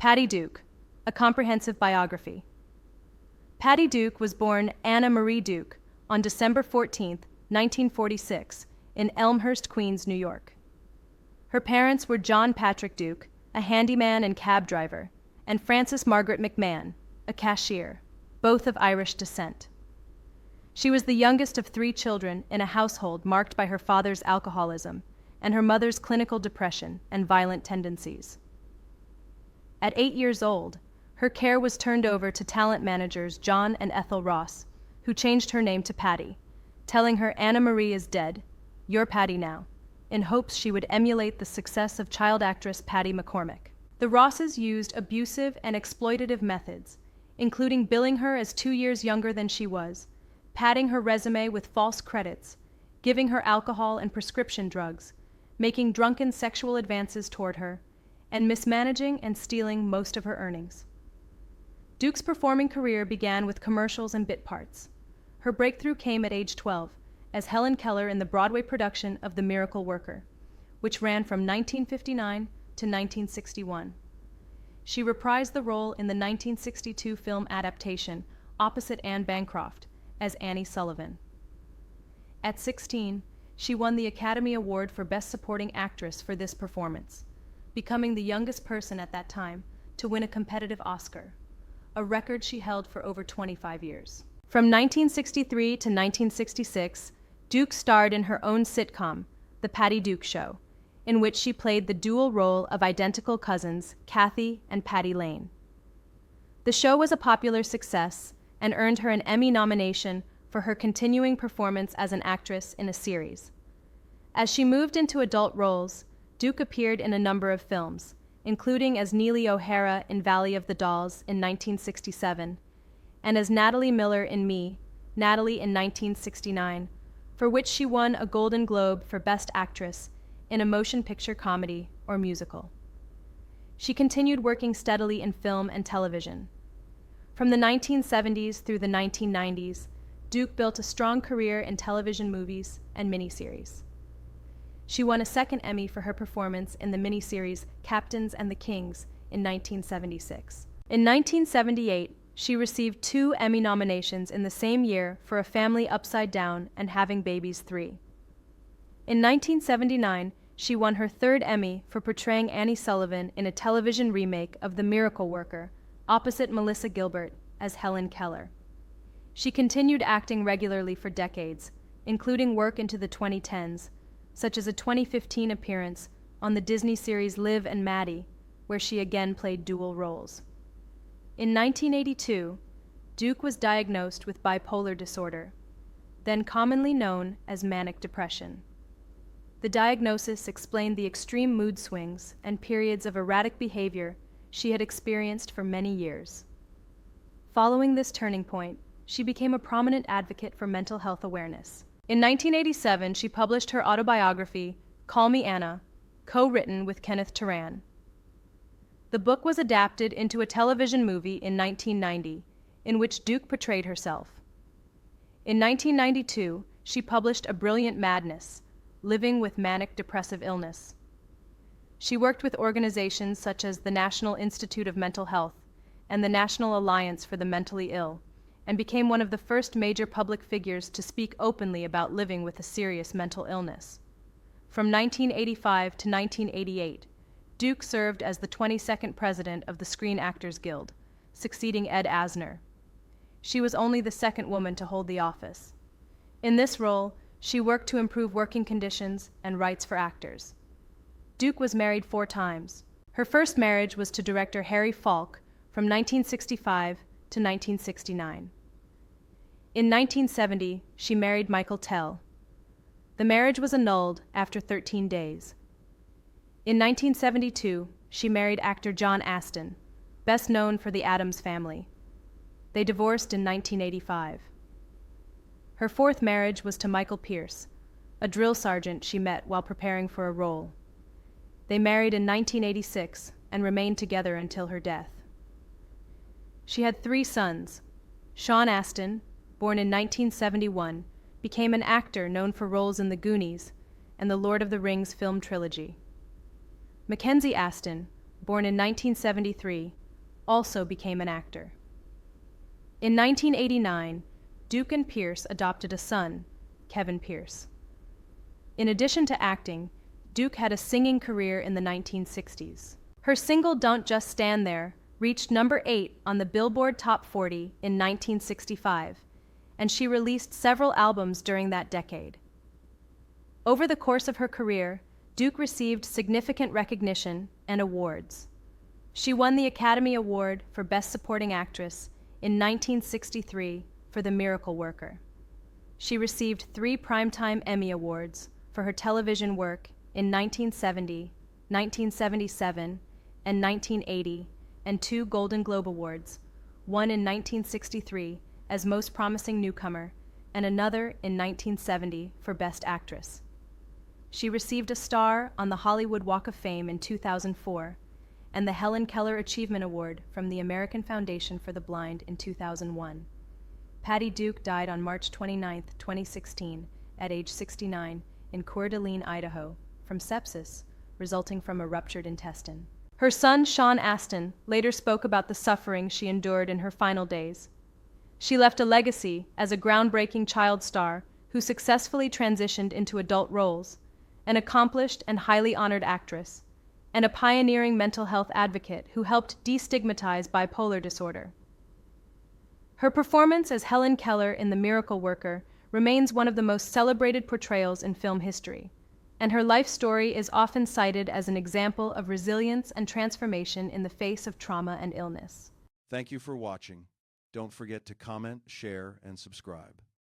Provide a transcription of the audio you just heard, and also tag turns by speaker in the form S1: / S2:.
S1: Patty Duke, a comprehensive biography. Patty Duke was born Anna Marie Duke on December 14, 1946, in Elmhurst, Queens, New York. Her parents were John Patrick Duke, a handyman and cab driver, and Frances Margaret McMahon, a cashier, both of Irish descent. She was the youngest of 3 children in a household marked by her father's alcoholism and her mother's clinical depression and violent tendencies. At 8 years old, her care was turned over to talent managers John and Ethel Ross, who changed her name to Patty, telling her Anna Marie is dead, you're Patty now, in hopes she would emulate the success of child actress Patty McCormick. The Rosses used abusive and exploitative methods, including billing her as 2 years younger than she was, padding her resume with false credits, giving her alcohol and prescription drugs, making drunken sexual advances toward her, and mismanaging and stealing most of her earnings. Duke's performing career began with commercials and bit parts. Her breakthrough came at age 12 as Helen Keller in the Broadway production of The Miracle Worker, which ran from 1959 to 1961. She reprised the role in the 1962 film adaptation opposite Anne Bancroft as Annie Sullivan. At 16, she won the Academy Award for Best Supporting Actress for this performance, becoming the youngest person at that time to win a competitive Oscar, a record she held for over 25 years. From 1963 to 1966, Duke starred in her own sitcom, The Patty Duke Show, in which she played the dual role of identical cousins Kathy and Patty Lane. The show was a popular success and earned her an Emmy nomination for her continuing performance as an actress in a series. As she moved into adult roles, Duke appeared in a number of films, including as Neely O'Hara in Valley of the Dolls in 1967, and as Natalie Miller in Me, Natalie in 1969, for which she won a Golden Globe for Best Actress in a motion picture comedy or musical. She continued working steadily in film and television. From the 1970s through the 1990s, Duke built a strong career in television movies and miniseries. She won a second Emmy for her performance in the miniseries Captains and the Kings in 1976. In 1978, she received 2 Emmy nominations in the same year for A Family Upside Down and Having Babies 3. In 1979, she won her 3rd Emmy for portraying Annie Sullivan in a television remake of The Miracle Worker, opposite Melissa Gilbert as Helen Keller. She continued acting regularly for decades, including work into the 2010s, such as a 2015 appearance on the Disney series Liv and Maddie, where she again played dual roles. In 1982, Duke was diagnosed with bipolar disorder, then commonly known as manic depression. The diagnosis explained the extreme mood swings and periods of erratic behavior she had experienced for many years. Following this turning point, she became a prominent advocate for mental health awareness. In 1987, she published her autobiography, Call Me Anna, co-written with Kenneth Turan. The book was adapted into a television movie in 1990, in which Duke portrayed herself. In 1992, she published A Brilliant Madness, Living with Manic Depressive Illness. She worked with organizations such as the National Institute of Mental Health and the National Alliance for the Mentally Ill, and became one of the first major public figures to speak openly about living with a serious mental illness. From 1985 to 1988, Duke served as the 22nd president of the Screen Actors Guild, succeeding Ed Asner. She was only the 2nd woman to hold the office. In this role, she worked to improve working conditions and rights for actors. Duke was married 4 times. Her first marriage was to director Harry Falk from 1965 to 1969. In 1970, she married Michael Tell. The marriage was annulled after 13 days. In 1972, she married actor John Astin, best known for The Addams Family. They divorced in 1985. Her 4th marriage was to Michael Pierce, a drill sergeant she met while preparing for a role. They married in 1986 and remained together until her death. She had 3 sons. Sean Astin, born in 1971, became an actor known for roles in The Goonies and the Lord of the Rings film trilogy. Mackenzie Astin, born in 1973, also became an actor. In 1989, Duke and Pierce adopted a son, Kevin Pierce. In addition to acting, Duke had a singing career in the 1960s. Her single Don't Just Stand There reached number 8 on the Billboard Top 40 in 1965, and she released several albums during that decade. Over the course of her career, Duke received significant recognition and awards. She won the Academy Award for Best Supporting Actress in 1963 for The Miracle Worker. She received 3 Primetime Emmy Awards for her television work in 1970, 1977, and 1980, and 2 Golden Globe Awards, one in 1963 as Most Promising Newcomer and another in 1970 for Best Actress. She received a star on the Hollywood Walk of Fame in 2004 and the Helen Keller Achievement Award from the American Foundation for the Blind in 2001. Patty Duke died on March 29, 2016, at age 69 in Coeur d'Alene, Idaho, from sepsis resulting from a ruptured intestine. Her son, Sean Astin, later spoke about the suffering she endured in her final days. She left a legacy as a groundbreaking child star who successfully transitioned into adult roles, an accomplished and highly honored actress, and a pioneering mental health advocate who helped destigmatize bipolar disorder. Her performance as Helen Keller in The Miracle Worker remains one of the most celebrated portrayals in film history, and her life story is often cited as an example of resilience and transformation in the face of trauma and illness.
S2: Thank you for watching. Don't forget to comment, share, and subscribe.